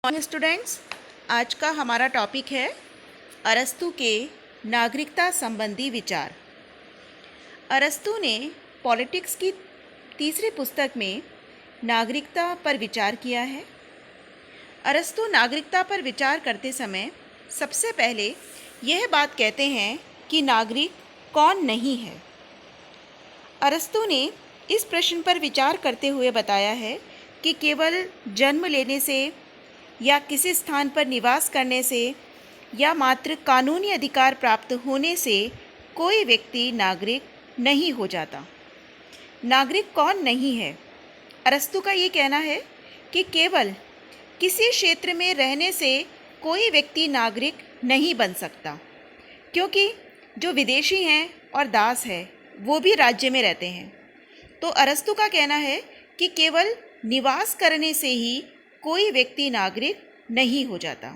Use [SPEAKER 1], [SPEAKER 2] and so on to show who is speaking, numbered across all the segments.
[SPEAKER 1] Students, आज का हमारा टॉपिक है अरस्तु के नागरिकता संबंधी विचार। अरस्तु ने पॉलिटिक्स की तीसरी पुस्तक में नागरिकता पर विचार किया है। अरस्तु नागरिकता पर विचार करते समय सबसे पहले यह बात कहते हैं कि नागरिक कौन नहीं है। अरस्तु ने इस प्रश्न पर विचार करते हुए बताया है कि केवल जन्म लेने से या किसी स्थान पर निवास करने से या मात्र कानूनी अधिकार प्राप्त होने से कोई व्यक्ति नागरिक नहीं हो जाता। नागरिक कौन नहीं है? अरस्तु का ये कहना है कि केवल किसी क्षेत्र में रहने से कोई व्यक्ति नागरिक नहीं बन सकता, क्योंकि जो विदेशी हैं और दास है वो भी राज्य में रहते हैं। तो अरस्तु का कहना है कि केवल निवास करने से ही कोई व्यक्ति नागरिक नहीं हो जाता।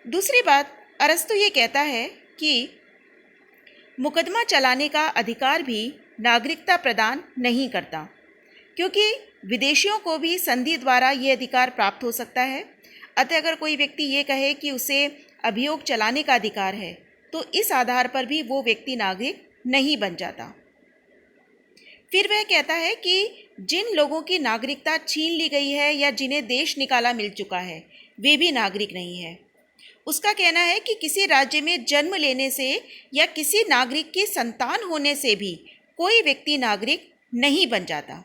[SPEAKER 1] दूसरी बात, अरस्तु ये कहता है कि मुकदमा चलाने का अधिकार भी नागरिकता प्रदान नहीं करता, क्योंकि विदेशियों को भी संधि द्वारा ये अधिकार प्राप्त हो सकता है। अतः अगर कोई व्यक्ति ये कहे कि उसे अभियोग चलाने का अधिकार है, तो इस आधार पर भी वो व्यक्ति नागरिक नहीं बन जाता। फिर वह कहता है कि जिन लोगों की नागरिकता छीन ली गई है या जिन्हें देश निकाला मिल चुका है, वे भी नागरिक नहीं है। उसका कहना है कि किसी राज्य में जन्म लेने से या किसी नागरिक की संतान होने से भी कोई व्यक्ति नागरिक नहीं बन जाता।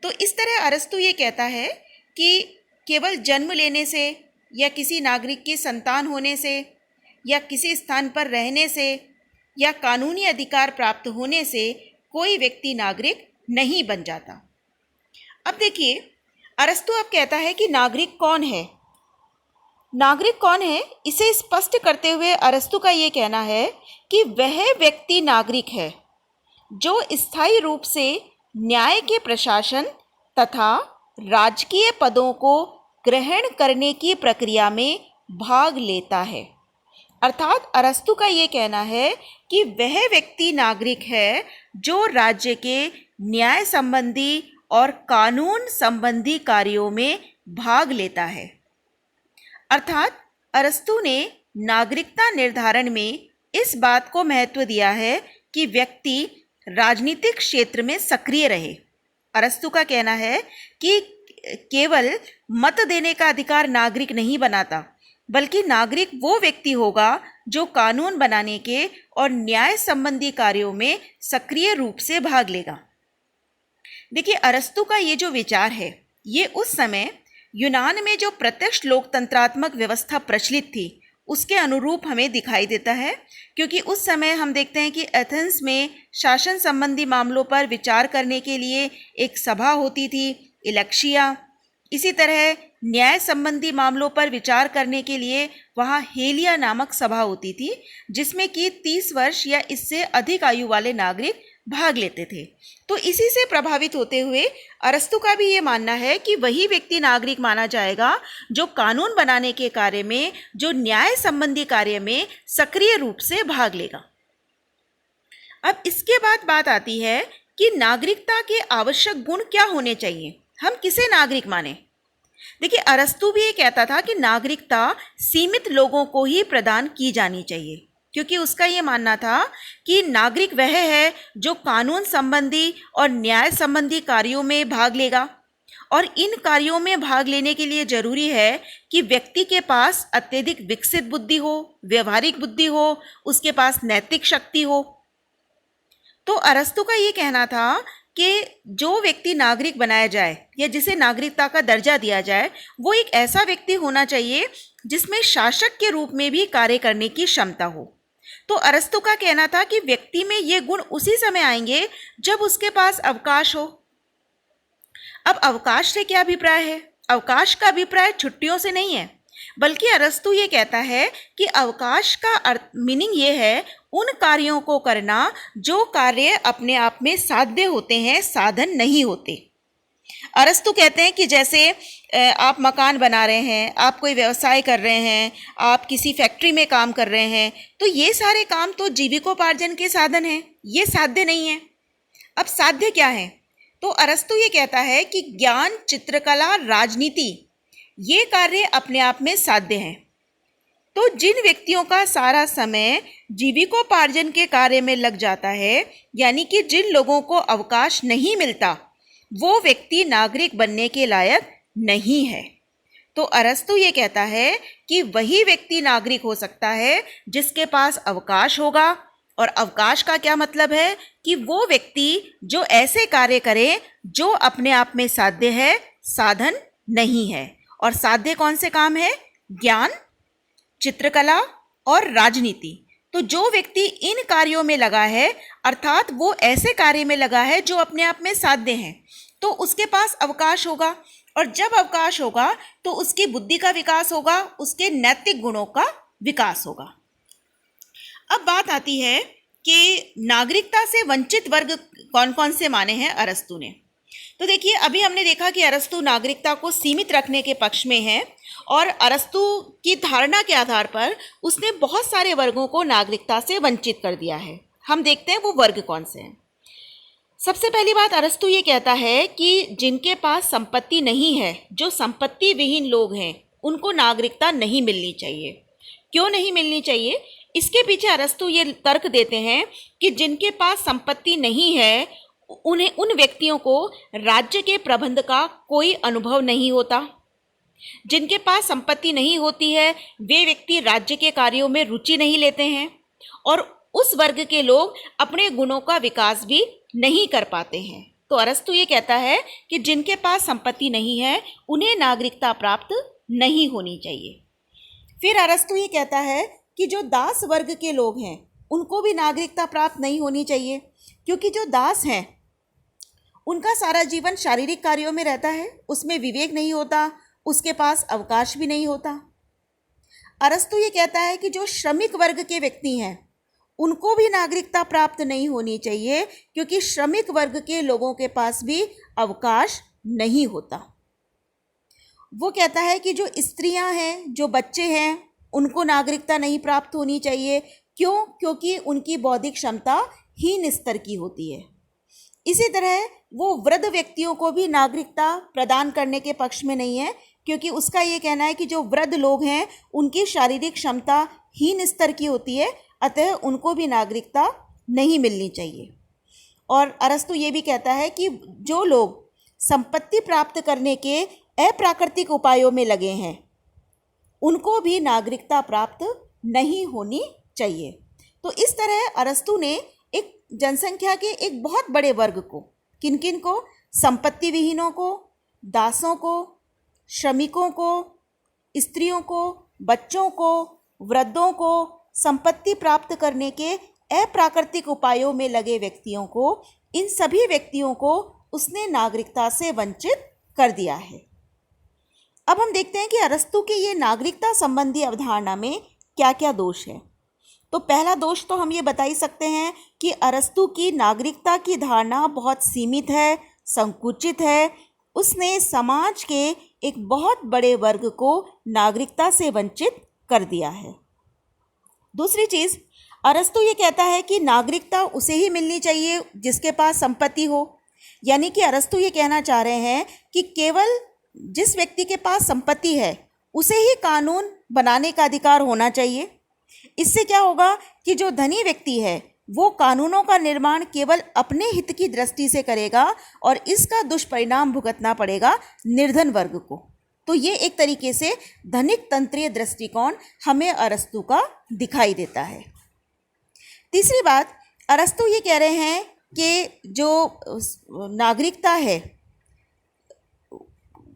[SPEAKER 1] तो इस तरह अरस्तु ये कहता है कि केवल जन्म लेने से या किसी नागरिक की संतान होने से या किसी स्थान पर रहने से या कानूनी अधिकार प्राप्त होने से कोई व्यक्ति नागरिक नहीं बन जाता। अब देखिए, अरस्तु अब कहता है कि नागरिक कौन है। नागरिक कौन है, इसे स्पष्ट करते हुए अरस्तु का ये कहना है कि वह व्यक्ति नागरिक है जो स्थायी रूप से न्याय के प्रशासन तथा राजकीय पदों को ग्रहण करने की प्रक्रिया में भाग लेता है। अर्थात अरस्तु का ये कहना है कि वह व्यक्ति नागरिक है जो राज्य के न्याय संबंधी और कानून संबंधी कार्यों में भाग लेता है। अर्थात अरस्तु ने नागरिकता निर्धारण में इस बात को महत्व दिया है कि व्यक्ति राजनीतिक क्षेत्र में सक्रिय रहे। अरस्तु का कहना है कि केवल मत देने का अधिकार नागरिक नहीं बनाता, बल्कि नागरिक वो व्यक्ति होगा जो कानून बनाने के और न्याय संबंधी कार्यों में सक्रिय रूप से भाग लेगा। देखिए, अरस्तु का ये जो विचार है, ये उस समय यूनान में जो प्रत्यक्ष लोकतंत्रात्मक व्यवस्था प्रचलित थी उसके अनुरूप हमें दिखाई देता है, क्योंकि उस समय हम देखते हैं कि एथेंस में शासन संबंधी मामलों पर विचार करने के लिए एक सभा होती थी, इलेक्शिया। इसी तरह न्याय संबंधी मामलों पर विचार करने के लिए वहाँ हेलिया नामक सभा होती थी, जिसमें कि 30 वर्ष या इससे अधिक आयु वाले नागरिक भाग लेते थे। तो इसी से प्रभावित होते हुए अरस्तु का भी ये मानना है कि वही व्यक्ति नागरिक माना जाएगा जो कानून बनाने के कार्य में, जो न्याय संबंधी कार्य में सक्रिय रूप से भाग लेगा। अब इसके बाद बात आती है कि नागरिकता के आवश्यक गुण क्या होने चाहिए, हम किसे नागरिक माने। देखिए, अरस्तु भी ये कहता था कि नागरिकता सीमित लोगों को ही प्रदान की जानी चाहिए, क्योंकि उसका ये मानना था कि नागरिक वह है जो कानून संबंधी और न्याय संबंधी कार्यों में भाग लेगा, और इन कार्यों में भाग लेने के लिए जरूरी है कि व्यक्ति के पास अत्यधिक विकसित बुद्धि हो, व्यवहारिक बुद्धि हो, उसके पास नैतिक शक्ति हो। तो अरस्तु का ये कहना था कि जो व्यक्ति नागरिक बनाया जाए या जिसे नागरिकता का दर्जा दिया जाए, वो एक ऐसा व्यक्ति होना चाहिए जिसमें शासक के रूप में भी कार्य करने की क्षमता हो। तो अरस्तु का कहना था कि व्यक्ति में ये गुण उसी समय आएंगे जब उसके पास अवकाश हो। अब अवकाश से क्या अभिप्राय है? अवकाश का अभिप्राय छुट्टियों से नहीं है, बल्कि अरस्तु ये कहता है कि अवकाश का मीनिंग ये है उन कार्यों को करना जो कार्य अपने आप में साध्य होते हैं, साधन नहीं होते। अरस्तु कहते हैं कि जैसे आप मकान बना रहे हैं, आप कोई व्यवसाय कर रहे हैं, आप किसी फैक्ट्री में काम कर रहे हैं, तो ये सारे काम तो जीविकोपार्जन के साधन हैं, ये साध्य नहीं है। अब साध्य क्या है? तो अरस्तु ये कहता है कि ज्ञान, चित्रकला, राजनीति ये कार्य अपने आप में साध्य हैं। तो जिन व्यक्तियों का सारा समय जीविकोपार्जन के कार्य में लग जाता है, यानी कि जिन लोगों को अवकाश नहीं मिलता, वो व्यक्ति नागरिक बनने के लायक नहीं है। तो अरस्तु ये कहता है कि वही व्यक्ति नागरिक हो सकता है जिसके पास अवकाश होगा। और अवकाश का क्या मतलब है कि वो व्यक्ति जो ऐसे कार्य करे जो अपने आप में साध्य है, साधन नहीं है। और साध्य कौन से काम है? ज्ञान, चित्रकला और राजनीति। तो जो व्यक्ति इन कार्यों में लगा है, अर्थात वो ऐसे कार्य में लगा है जो अपने आप में साध्य हैं, तो उसके पास अवकाश होगा। और जब अवकाश होगा तो उसकी बुद्धि का विकास होगा, उसके नैतिक गुणों का विकास होगा। अब बात आती है कि नागरिकता से वंचित वर्ग कौन कौन से माने हैं अरस्तु ने। तो देखिए, अभी हमने देखा कि अरस्तु नागरिकता को सीमित रखने के पक्ष में है और अरस्तु की धारणा के आधार पर उसने बहुत सारे वर्गों को नागरिकता से वंचित कर दिया है। हम देखते हैं वो वर्ग कौन से हैं। सबसे पहली बात, अरस्तु ये कहता है कि जिनके पास संपत्ति नहीं है, जो संपत्ति विहीन लोग हैं, उनको नागरिकता नहीं मिलनी चाहिए। क्यों नहीं मिलनी चाहिए? इसके पीछे अरस्तु ये तर्क देते हैं कि जिनके पास संपत्ति नहीं है, उन व्यक्तियों को राज्य के प्रबंध का कोई अनुभव नहीं होता। जिनके पास संपत्ति नहीं होती है, वे व्यक्ति राज्य के कार्यों में रुचि नहीं लेते हैं और उस वर्ग के लोग अपने गुणों का विकास भी नहीं कर पाते हैं। तो अरस्तु ये कहता है कि जिनके पास संपत्ति नहीं है, उन्हें नागरिकता प्राप्त नहीं होनी चाहिए। फिर अरस्तु ये कहता है कि जो दास वर्ग के लोग हैं, उनको भी नागरिकता प्राप्त नहीं होनी चाहिए, क्योंकि जो दास हैं उनका सारा जीवन शारीरिक कार्यों में रहता है, उसमें विवेक नहीं होता, उसके पास अवकाश भी नहीं होता। अरस्तु ये कहता है कि जो श्रमिक वर्ग के व्यक्ति हैं, उनको भी नागरिकता प्राप्त नहीं होनी चाहिए, क्योंकि श्रमिक वर्ग के लोगों के पास भी अवकाश नहीं होता। वो कहता है कि जो स्त्रियां हैं, जो बच्चे हैं, उनको नागरिकता नहीं प्राप्त होनी चाहिए। क्यों? क्योंकि उनकी बौद्धिक क्षमता हीन स्तर की होती है। इसी तरह वो वृद्ध व्यक्तियों को भी नागरिकता प्रदान करने के पक्ष में नहीं है, क्योंकि उसका ये कहना है कि जो वृद्ध लोग हैं, उनकी शारीरिक क्षमता हीन स्तर की होती है, अतः उनको भी नागरिकता नहीं मिलनी चाहिए। और अरस्तु ये भी कहता है कि जो लोग संपत्ति प्राप्त करने के अप्राकृतिक उपायों में लगे हैं, उनको भी नागरिकता प्राप्त नहीं होनी चाहिए। तो इस तरह अरस्तु ने एक जनसंख्या के एक बहुत बड़े वर्ग को, किन किन को? संपत्ति विहीनों को, दासों को, श्रमिकों को, स्त्रियों को, बच्चों को, वृद्धों को, संपत्ति प्राप्त करने के अप्राकृतिक उपायों में लगे व्यक्तियों को, इन सभी व्यक्तियों को उसने नागरिकता से वंचित कर दिया है। अब हम देखते हैं कि अरस्तु के ये नागरिकता संबंधी अवधारणा में क्या क्या दोष है। तो पहला दोष तो हम ये बता ही सकते हैं कि अरस्तु की नागरिकता की धारणा बहुत सीमित है, संकुचित है। उसने समाज के एक बहुत बड़े वर्ग को नागरिकता से वंचित कर दिया है। दूसरी चीज़, अरस्तु ये कहता है कि नागरिकता उसे ही मिलनी चाहिए जिसके पास संपत्ति हो। यानी कि अरस्तु ये कहना चाह रहे हैं कि केवल जिस व्यक्ति के पास संपत्ति है उसे ही कानून बनाने का अधिकार होना चाहिए। इससे क्या होगा कि जो धनी व्यक्ति है वो कानूनों का निर्माण केवल अपने हित की दृष्टि से करेगा और इसका दुष्परिणाम भुगतना पड़ेगा निर्धन वर्ग को। तो ये एक तरीके से धनिक तंत्रीय दृष्टिकोण हमें अरस्तु का दिखाई देता है। तीसरी बात, अरस्तु ये कह रहे हैं कि जो नागरिकता है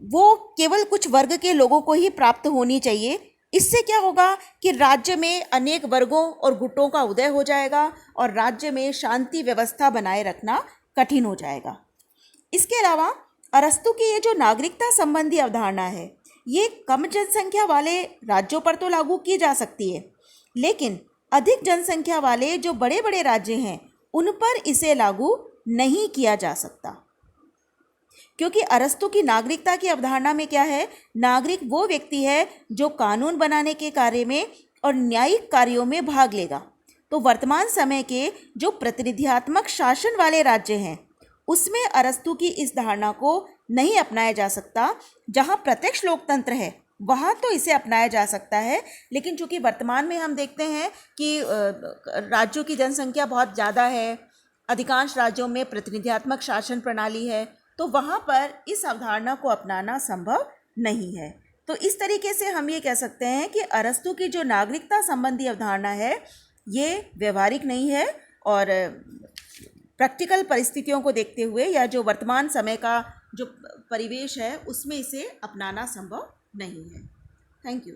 [SPEAKER 1] वो केवल कुछ वर्ग के लोगों को ही प्राप्त होनी चाहिए। इससे क्या होगा कि राज्य में अनेक वर्गों और गुटों का उदय हो जाएगा और राज्य में शांति व्यवस्था बनाए रखना कठिन हो जाएगा। इसके अलावा अरस्तु की ये जो नागरिकता संबंधी अवधारणा है, ये कम जनसंख्या वाले राज्यों पर तो लागू की जा सकती है, लेकिन अधिक जनसंख्या वाले जो बड़े बड़े राज्य हैं उन पर इसे लागू नहीं किया जा सकता। क्योंकि अरस्तु की नागरिकता की अवधारणा में क्या है? नागरिक वो व्यक्ति है जो कानून बनाने के कार्य में और न्यायिक कार्यों में भाग लेगा। तो वर्तमान समय के जो प्रतिनिधियात्मक शासन वाले राज्य हैं उसमें अरस्तू की इस धारणा को नहीं अपनाया जा सकता। जहाँ प्रत्यक्ष लोकतंत्र है वहाँ तो इसे अपनाया जा सकता है, लेकिन चूंकि वर्तमान में हम देखते हैं कि राज्यों की जनसंख्या बहुत ज़्यादा है, अधिकांश राज्यों में प्रतिनिधियात्मक शासन प्रणाली है, तो वहाँ पर इस अवधारणा को अपनाना संभव नहीं है। तो इस तरीके से हम ये कह सकते हैं कि अरस्तू की जो नागरिकता संबंधी अवधारणा है ये व्यवहारिक नहीं है और प्रैक्टिकल परिस्थितियों को देखते हुए या जो वर्तमान समय का जो परिवेश है उसमें इसे अपनाना संभव नहीं है। Thank you.